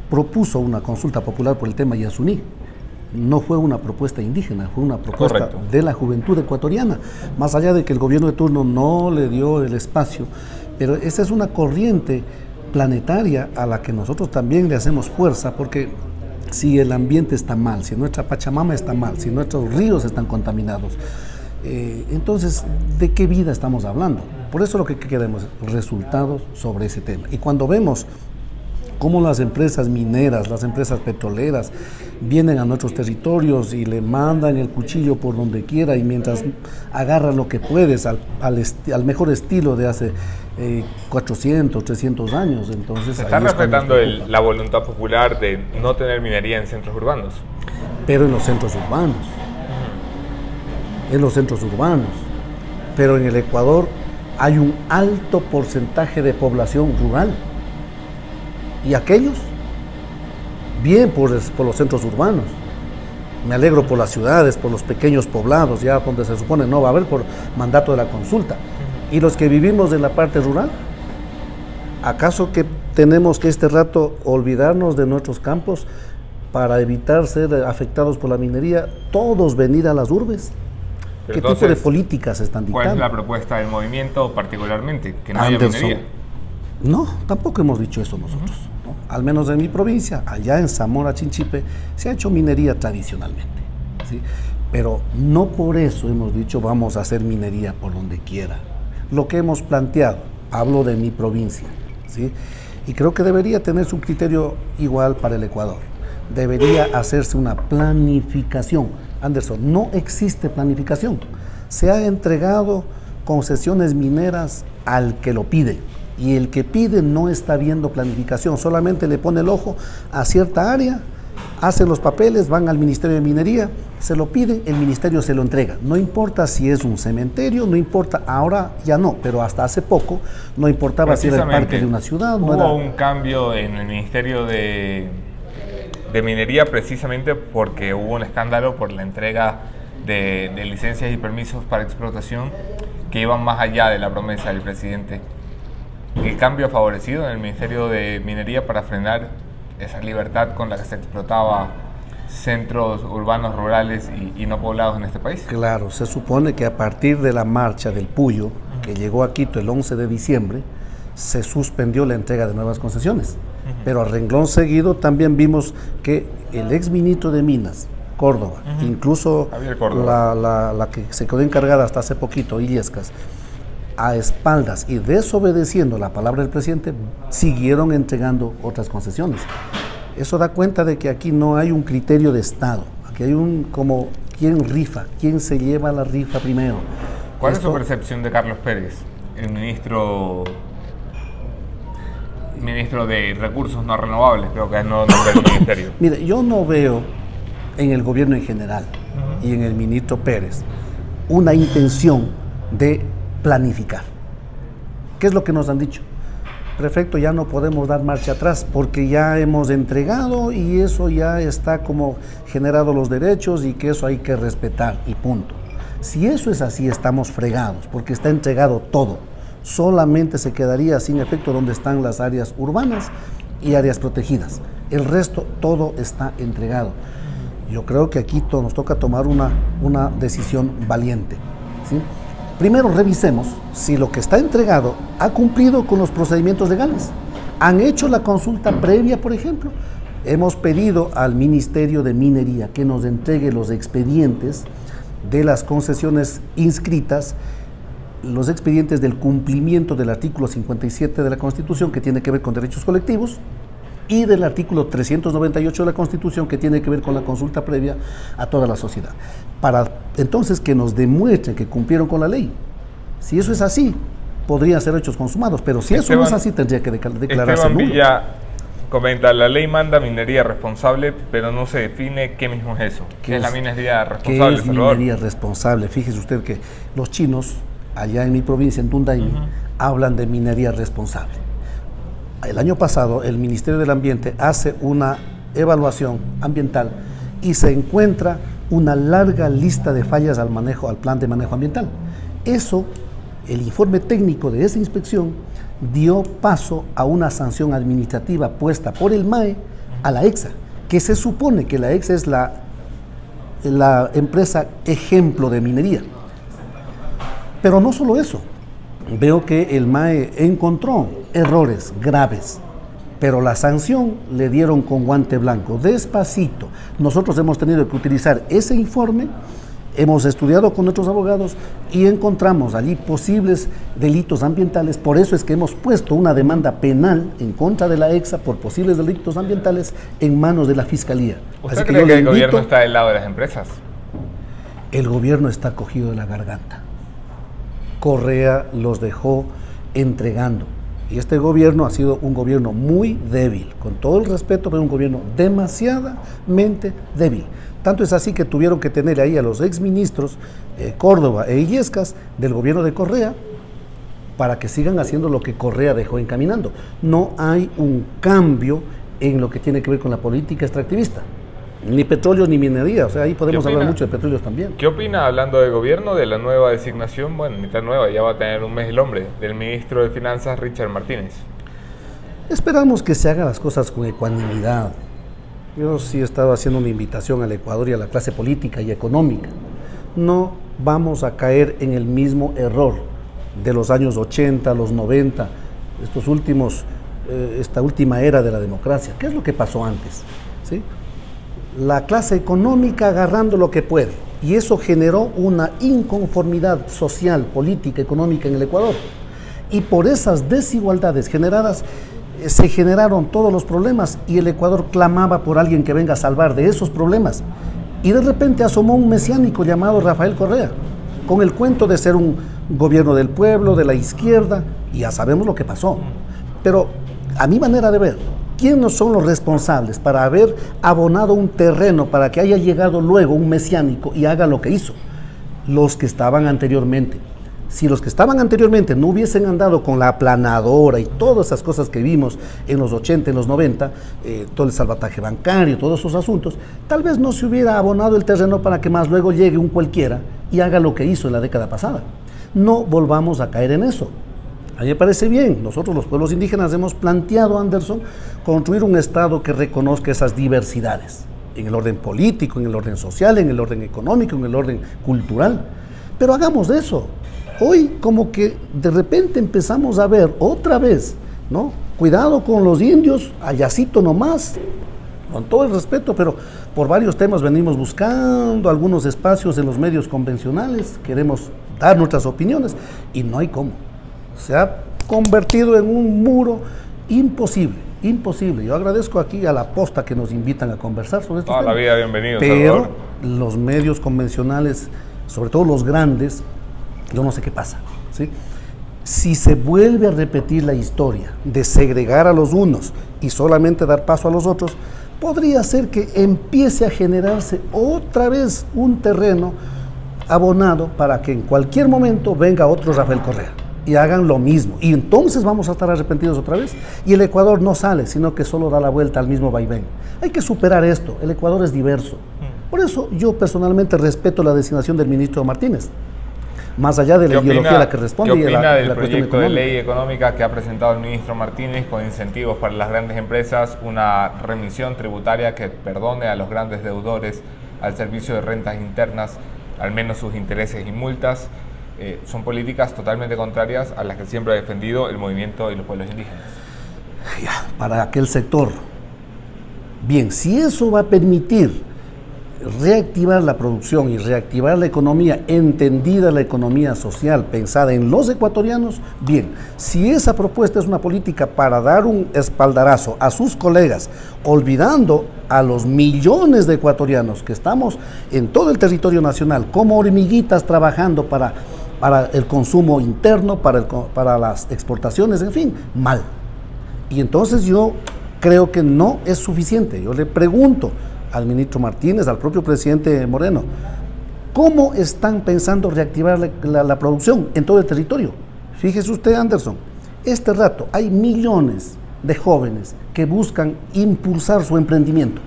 Speaker 3: propuso una consulta popular por el tema Yasuní. No fue una propuesta indígena, fue una propuesta
Speaker 1: Correcto.
Speaker 3: de la juventud ecuatoriana, más allá de que el gobierno de turno no le dio el espacio, pero esa es una corriente planetaria a la que nosotros también le hacemos fuerza, porque si el ambiente está mal, si nuestra Pachamama está mal, si nuestros ríos están contaminados, entonces, ¿de qué vida estamos hablando? Por eso lo que queremos es resultados sobre ese tema. Y cuando vemos cómo las empresas mineras, las empresas petroleras vienen a nuestros territorios y le mandan el cuchillo por donde quiera, y mientras agarras lo que puedes al mejor estilo de hace 400, 300 años, entonces...
Speaker 1: Se está respetando la voluntad popular de no tener minería en centros urbanos.
Speaker 3: Pero en los centros urbanos. En los centros urbanos. Pero en el Ecuador hay un alto porcentaje de población rural. Y aquellos, bien por los centros urbanos. Me alegro por las ciudades, por los pequeños poblados, ya donde se supone no va a haber por mandato de la consulta. Y los que vivimos en la parte rural, ¿acaso que tenemos que este rato olvidarnos de nuestros campos para evitar ser afectados por la minería? Todos venir a las urbes. ¿Qué tipo de políticas están dictando?
Speaker 1: ¿Cuál es la propuesta del movimiento particularmente? Que no haya minería.
Speaker 3: No, tampoco hemos dicho eso nosotros. ¿No? Al menos en mi provincia, allá en Zamora Chinchipe, se ha hecho minería tradicionalmente, ¿sí? Pero no por eso hemos dicho vamos a hacer minería por donde quiera. Lo que hemos planteado, hablo de mi provincia, ¿sí? Y creo que debería tener su criterio igual para el Ecuador. Debería hacerse una planificación. Anderson, no existe planificación. Se ha entregado concesiones mineras al que lo pide. Y el que pide no está viendo planificación, solamente le pone el ojo a cierta área, hacen los papeles, van al Ministerio de Minería, se lo piden, el ministerio se lo entrega. No importa si es un cementerio, no importa, ahora ya no, pero hasta hace poco no importaba si era el parque de una ciudad.
Speaker 1: Hubo un cambio en el Ministerio de Minería precisamente porque hubo un escándalo por la entrega de licencias y permisos para explotación que iban más allá de la promesa del presidente. ¿El cambio ha favorecido en el Ministerio de Minería para frenar esa libertad con la que se explotaba centros urbanos, rurales y no poblados en este país?
Speaker 3: Claro, se supone que a partir de la marcha del Puyo, que llegó a Quito el 11 de diciembre, se suspendió la entrega de nuevas concesiones. Pero a renglón seguido también vimos que el exministro de Minas, Córdoba, incluso la que se quedó encargada hasta hace poquito, Illescas, a espaldas y desobedeciendo la palabra del presidente, siguieron entregando otras concesiones. Eso da cuenta de que aquí no hay un criterio de Estado, aquí hay un como quién rifa, quién se lleva la rifa primero.
Speaker 1: ¿Cuál es su percepción de Carlos Pérez, el ministro de Recursos No Renovables, creo que es no del ministerio?
Speaker 3: Mire, yo no veo en el gobierno en general y en el ministro Pérez una intención de planificar. ¿Qué es lo que nos han dicho? Prefecto, ya no podemos dar marcha atrás porque ya hemos entregado y eso ya está como generado los derechos y que eso hay que respetar y punto. Si eso es así, estamos fregados porque está entregado todo. Solamente se quedaría sin efecto donde están las áreas urbanas y áreas protegidas. El resto, todo está entregado. Yo creo que aquí nos toca tomar una decisión valiente, ¿sí? Primero revisemos si lo que está entregado ha cumplido con los procedimientos legales. ¿Han hecho la consulta previa, por ejemplo? Hemos pedido al Ministerio de Minería que nos entregue los expedientes de las concesiones inscritas, los expedientes del cumplimiento del artículo 57 de la Constitución, que tiene que ver con derechos colectivos, y del artículo 398 de la Constitución, que tiene que ver con la consulta previa a toda la sociedad, para entonces que nos demuestren que cumplieron con la ley. Si eso es así, podrían ser hechos consumados, pero si eso no es así, tendría que declararse nulo.
Speaker 1: Villa comenta, la ley manda minería responsable, pero no se define qué mismo es eso. ¿Qué es la minería responsable?
Speaker 3: ¿Qué es minería responsable? Fíjese usted que los chinos, allá en mi provincia, en Tundaimi, hablan de minería responsable. El año pasado, el Ministerio del Ambiente hace una evaluación ambiental y se encuentra una larga lista de fallas al plan de manejo ambiental. Eso, el informe técnico de esa inspección, dio paso a una sanción administrativa puesta por el MAE a la EXA, que se supone que la EXA es la empresa ejemplo de minería. Pero no solo eso. Veo que el MAE encontró errores graves pero la sanción le dieron con guante blanco, despacito. Nosotros hemos tenido que utilizar ese informe, hemos estudiado con nuestros abogados y encontramos allí posibles delitos ambientales. Por eso es que hemos puesto una demanda penal en contra de la EXA por posibles delitos ambientales en manos de la Fiscalía.
Speaker 1: ¿Usted cree que el gobierno está del lado de las empresas?
Speaker 3: El gobierno está cogido de la garganta. Correa los dejó entregando. Y este gobierno ha sido un gobierno muy débil, con todo el respeto, pero un gobierno demasiadamente débil. Tanto es así que tuvieron que tener ahí a los exministros Córdoba e Illescas del gobierno de Correa para que sigan haciendo lo que Correa dejó encaminando. No hay un cambio en lo que tiene que ver con la política extractivista. Ni petróleo ni minería, o sea, ahí podemos hablar mucho de petróleos también.
Speaker 1: ¿Qué opina, hablando de gobierno, de la nueva designación, bueno, ni tan nueva, ya va a tener un mes el hombre, del ministro de Finanzas, Richard Martínez?
Speaker 3: Esperamos que se hagan las cosas con ecuanimidad. Yo sí he estado haciendo una invitación al Ecuador y a la clase política y económica. No vamos a caer en el mismo error de los años 80, los 90, esta última era de la democracia. ¿Qué es lo que pasó antes? ¿Sí? La clase económica agarrando lo que puede, y eso generó una inconformidad social, política, económica en el Ecuador. Y por esas desigualdades generadas, se generaron todos los problemas y el Ecuador clamaba por alguien que venga a salvar de esos problemas. Y de repente asomó un mesiánico llamado Rafael Correa, con el cuento de ser un gobierno del pueblo, de la izquierda, y ya sabemos lo que pasó. Pero a mi manera de ver, ¿quiénes son los responsables para haber abonado un terreno para que haya llegado luego un mesiánico y haga lo que hizo? Los que estaban anteriormente. Si los que estaban anteriormente no hubiesen andado con la aplanadora y todas esas cosas que vimos en los 80, en los 90, todo el salvataje bancario, todos esos asuntos, tal vez no se hubiera abonado el terreno para que más luego llegue un cualquiera y haga lo que hizo en la década pasada. No volvamos a caer en eso. A mí me parece bien, nosotros los pueblos indígenas hemos planteado, Anderson, construir un Estado que reconozca esas diversidades, en el orden político, en el orden social, en el orden económico, en el orden cultural. Pero hagamos de eso. Hoy como que de repente empezamos a ver otra vez, ¿no? Cuidado con los indios, allácito nomás, con todo el respeto, pero por varios temas venimos buscando algunos espacios en los medios convencionales, queremos dar nuestras opiniones y no hay cómo. Se ha convertido en un muro imposible. Yo agradezco aquí a la posta que nos invitan a conversar sobre esto.
Speaker 1: Toda la vida, bienvenido,
Speaker 3: pero
Speaker 1: Salvador.
Speaker 3: Los medios convencionales, sobre todo los grandes, yo no sé qué pasa, ¿sí? Si se vuelve a repetir la historia de segregar a los unos y solamente dar paso a los otros, podría ser que empiece a generarse otra vez un terreno abonado para que en cualquier momento venga otro Rafael Correa y hagan lo mismo. Y entonces vamos a estar arrepentidos otra vez. Y el Ecuador no sale, sino que solo da la vuelta al mismo vaivén. Hay que superar esto. El Ecuador es diverso. Por eso yo personalmente respeto la designación del ministro Martínez. Más allá de la ideología a la que responde.
Speaker 1: ¿Qué opina del proyecto de ley económica que ha presentado el ministro Martínez con incentivos para las grandes empresas, una remisión tributaria que perdone a los grandes deudores al servicio de rentas internas, al menos sus intereses y multas? Son políticas totalmente contrarias a las que siempre ha defendido el movimiento de los pueblos indígenas.
Speaker 3: Para aquel sector. Bien, si eso va a permitir reactivar la producción y reactivar la economía, entendida la economía social, pensada en los ecuatorianos, bien. Si esa propuesta es una política para dar un espaldarazo a sus colegas, olvidando a los millones de ecuatorianos que estamos en todo el territorio nacional como hormiguitas trabajando para el consumo interno, para las exportaciones, en fin, mal. Y entonces yo creo que no es suficiente. Yo le pregunto al ministro Martínez, al propio presidente Moreno, ¿cómo están pensando reactivar la producción en todo el territorio? Fíjese usted, Anderson, este rato hay millones de jóvenes que buscan impulsar su emprendimiento.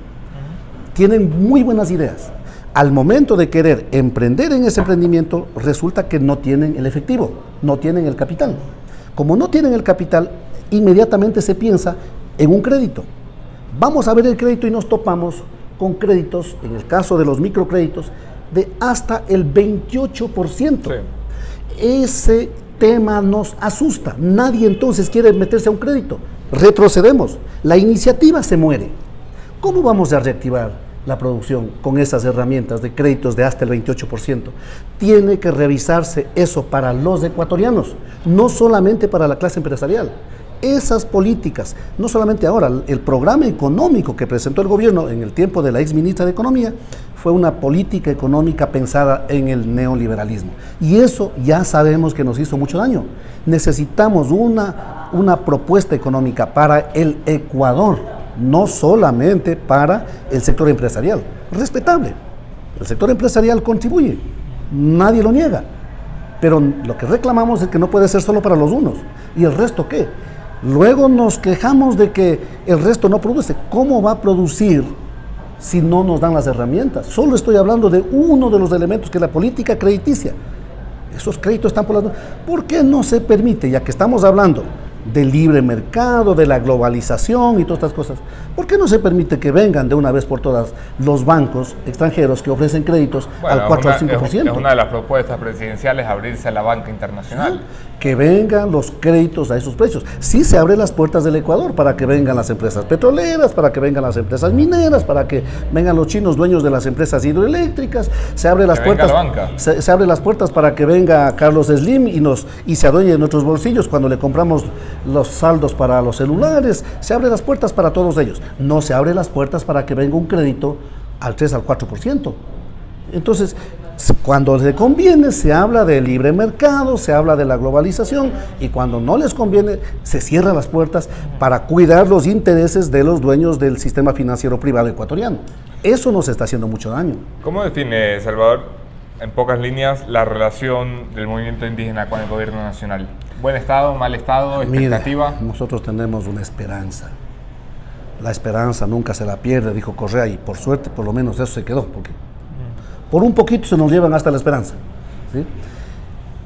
Speaker 3: Tienen muy buenas ideas. Al momento de querer emprender en ese emprendimiento, resulta que no tienen el efectivo, no tienen el capital. Como no tienen el capital, inmediatamente se piensa en un crédito. Vamos a ver el crédito y nos topamos con créditos, en el caso de los microcréditos, de hasta el 28%. Sí. Ese tema nos asusta. Nadie entonces quiere meterse a un crédito. retrocedemos, la iniciativa se muere. ¿Cómo vamos a reactivar la producción con esas herramientas de créditos de hasta el 28%? Tiene que revisarse eso para los ecuatorianos, no solamente para la clase empresarial. Esas políticas, no solamente ahora, el programa económico que presentó el gobierno en el tiempo de la ex ministra de Economía fue una política económica pensada en el neoliberalismo. Y eso ya sabemos que nos hizo mucho daño. Necesitamos una propuesta económica para el Ecuador, no solamente para el sector empresarial. Respetable. El sector empresarial contribuye, nadie lo niega. Pero lo que reclamamos es que no puede ser solo para los unos. ¿Y el resto qué? Luego nos quejamos de que el resto no produce. ¿Cómo va a producir si no nos dan las herramientas? Solo estoy hablando de uno de los elementos, que es la política crediticia. Esos créditos están por las... ¿Por qué no se permite, ya que estamos hablando del libre mercado, de la globalización y todas estas cosas, por qué no se permite que vengan de una vez por todas los bancos extranjeros que ofrecen créditos al 4 o 5%?
Speaker 1: Es una de las propuestas presidenciales, abrirse a la banca internacional.
Speaker 3: Que vengan los créditos a esos precios. Sí se abren las puertas del Ecuador para que vengan las empresas petroleras, para que vengan las empresas mineras, para que vengan los chinos dueños de las empresas hidroeléctricas. Se abre las puertas. Se abre las puertas para que venga Carlos Slim y se adueñe de nuestros bolsillos cuando le compramos los saldos para los celulares. Se abre las puertas para todos ellos. No se abre las puertas para que venga un crédito al 3 al 4%. Entonces, cuando les conviene se habla de libre mercado, se habla de la globalización, y cuando no les conviene se cierran las puertas para cuidar los intereses de los dueños del sistema financiero privado ecuatoriano. Eso nos está haciendo mucho daño.
Speaker 1: ¿Cómo define, Salvador, en pocas líneas, la relación del movimiento indígena con el gobierno nacional? ¿Buen estado, mal estado, expectativa?
Speaker 3: Mira, nosotros tenemos una esperanza. La esperanza nunca se la pierde, dijo Correa, y por suerte por lo menos eso se quedó, porque por un poquito se nos llevan hasta la esperanza, ¿sí?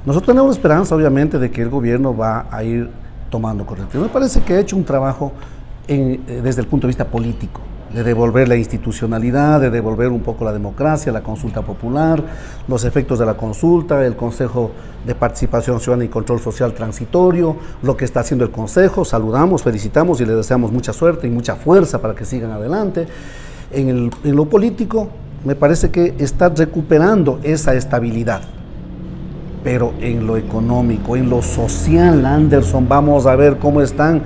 Speaker 3: Nosotros tenemos esperanza, obviamente, de que el gobierno va a ir tomando corrección. Me parece que ha hecho un trabajo desde el punto de vista político, de devolver la institucionalidad, de devolver un poco la democracia, la consulta popular, los efectos de la consulta, el Consejo de Participación Ciudadana y Control Social Transitorio, lo que está haciendo el Consejo. Saludamos, felicitamos y le deseamos mucha suerte y mucha fuerza para que sigan adelante. En lo político, me parece que está recuperando esa estabilidad. Pero en lo económico, en lo social, Anderson, vamos a ver cómo están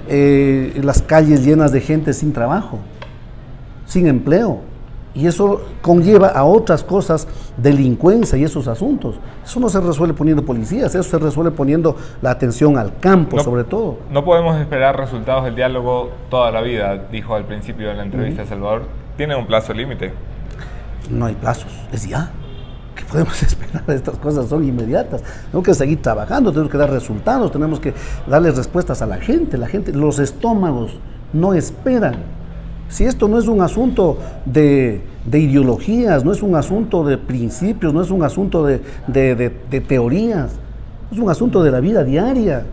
Speaker 3: las calles llenas de gente sin trabajo, sin empleo. Y eso conlleva a otras cosas, delincuencia y esos asuntos. Eso no se resuelve poniendo policías, eso se resuelve poniendo la atención al campo, sobre todo.
Speaker 1: No podemos esperar resultados del diálogo toda la vida, dijo al principio de la entrevista Salvador. ¿Tiene un plazo límite?
Speaker 3: No hay plazos, es ya. ¿Qué podemos esperar? Estas cosas son inmediatas. Tenemos que seguir trabajando, tenemos que dar resultados, tenemos que darle respuestas a la gente. Los estómagos no esperan. Si esto no es un asunto de ideologías, no es un asunto de principios, no es un asunto de teorías, es un asunto de la vida diaria.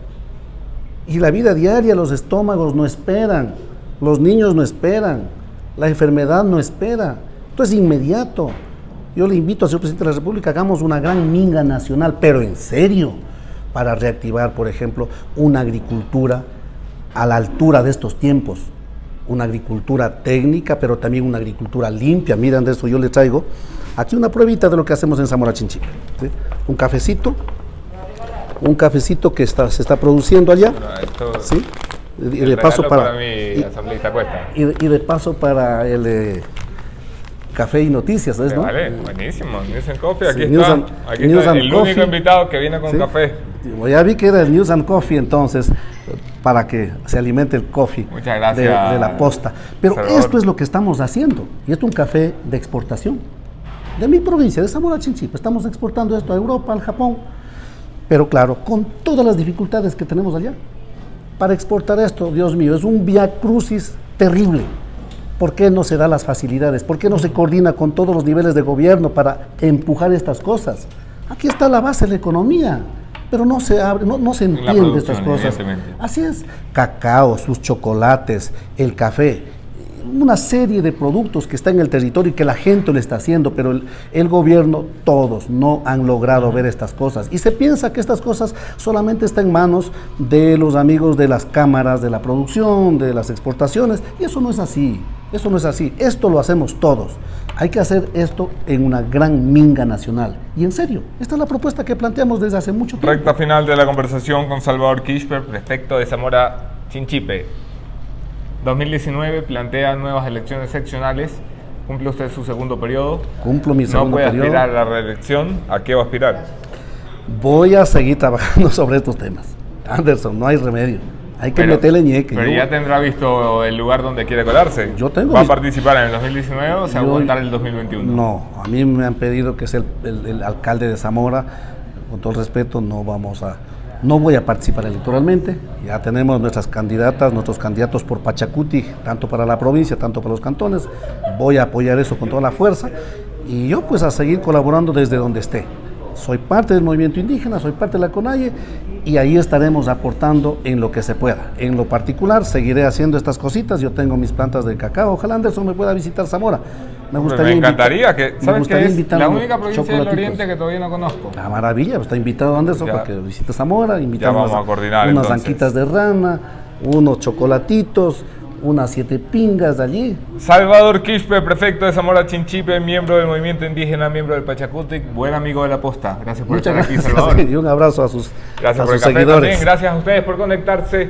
Speaker 3: Y la vida diaria, los estómagos no esperan, los niños no esperan, la enfermedad no espera. Esto es inmediato. Yo le invito al señor presidente de la República, hagamos una gran minga nacional, pero en serio, para reactivar, por ejemplo, una agricultura a la altura de estos tiempos. Una agricultura técnica, pero también una agricultura limpia. Miren, de eso yo le traigo aquí una pruebita de lo que hacemos en Zamora Chinchipe, ¿sí? Un cafecito que se está produciendo allá.
Speaker 1: Bueno, esto
Speaker 3: ¿sí? Y de paso para
Speaker 1: mi asambleísta Cuesta.
Speaker 3: Y de paso para el Café y Noticias, ¿sabes? ¿No?
Speaker 1: Vale, buenísimo. News and Coffee, aquí
Speaker 3: sí,
Speaker 1: está.
Speaker 3: Aquí
Speaker 1: está
Speaker 3: está
Speaker 1: el único invitado que viene con
Speaker 3: ¿sí?
Speaker 1: café.
Speaker 3: Ya vi que era el News and Coffee, entonces, para que se alimente el coffee.
Speaker 1: Muchas gracias,
Speaker 3: de la posta. Pero
Speaker 1: Salvador.
Speaker 3: esto es lo que estamos haciendo. Y esto es un café de exportación. De mi provincia, de Zamora Chinchipe. Estamos exportando esto a Europa, al Japón. Pero claro, con todas las dificultades que tenemos allá. Para exportar esto, Dios mío, es un viacrucis terrible. ¿Por qué no se da las facilidades? ¿Por qué no se coordina con todos los niveles de gobierno para empujar estas cosas? Aquí está la base de la economía, pero no se abre, no se entiende estas cosas. Así es, cacao, sus chocolates, el café. una serie de productos que está en el territorio y que la gente lo está haciendo, pero el gobierno, todos, no han logrado ver estas cosas. Y se piensa que estas cosas solamente están en manos de los amigos de las cámaras, de la producción, de las exportaciones, y eso no es así. Eso no es así, esto lo hacemos todos. Hay que hacer esto en una gran minga nacional. Y en serio, esta es la propuesta que planteamos desde hace mucho tiempo.
Speaker 1: Recta final de la conversación con Salvador Quispe, prefecto de Zamora Chinchipe. 2019 plantea nuevas elecciones seccionales. ¿Cumple usted su segundo periodo?
Speaker 3: Cumplo mi segundo periodo.
Speaker 1: ¿No puede aspirar a la reelección? ¿A qué va a aspirar?
Speaker 3: Voy a seguir trabajando sobre estos temas. Anderson, no hay remedio. Hay que meterle ñeque.
Speaker 1: Pero ya tendrá visto el lugar donde quiere colarse.
Speaker 3: Yo tengo.
Speaker 1: ¿Va a participar en el 2019 o se va a aguantar el 2021?
Speaker 3: No, a mí me han pedido que sea el alcalde de Zamora. Con todo el respeto, no voy a participar electoralmente. Ya tenemos nuestras candidatas, nuestros candidatos por Pachacuti, tanto para la provincia, tanto para los cantones. Voy a apoyar eso con toda la fuerza. Y yo pues a seguir colaborando desde donde esté. Soy parte del movimiento indígena, soy parte de la CONAIE y ahí estaremos aportando en lo que se pueda. En lo particular, seguiré haciendo estas cositas. Yo tengo mis plantas de cacao. Ojalá Anderson me pueda visitar Zamora.
Speaker 1: Me encantaría que, ¿sabes qué es la única provincia del Oriente que todavía no conozco?
Speaker 3: La maravilla, pues está invitado Anderson para que visite Zamora.
Speaker 1: Invitamos a coordinar
Speaker 3: unas anquitas de rana, unos chocolatitos, unas 7 pingas de allí.
Speaker 1: Salvador Quispe, prefecto de Zamora Chinchipe, miembro del movimiento indígena, miembro del Pachacuti, buen amigo de la posta. Gracias por estar aquí, Salvador.
Speaker 3: Y un abrazo a sus
Speaker 1: seguidores. También. Gracias a ustedes por conectarse.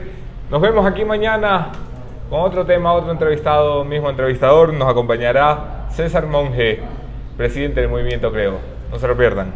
Speaker 1: Nos vemos aquí mañana con otro tema, otro entrevistado, mismo entrevistador. Nos acompañará César Monge, presidente del movimiento Creo. No se lo pierdan.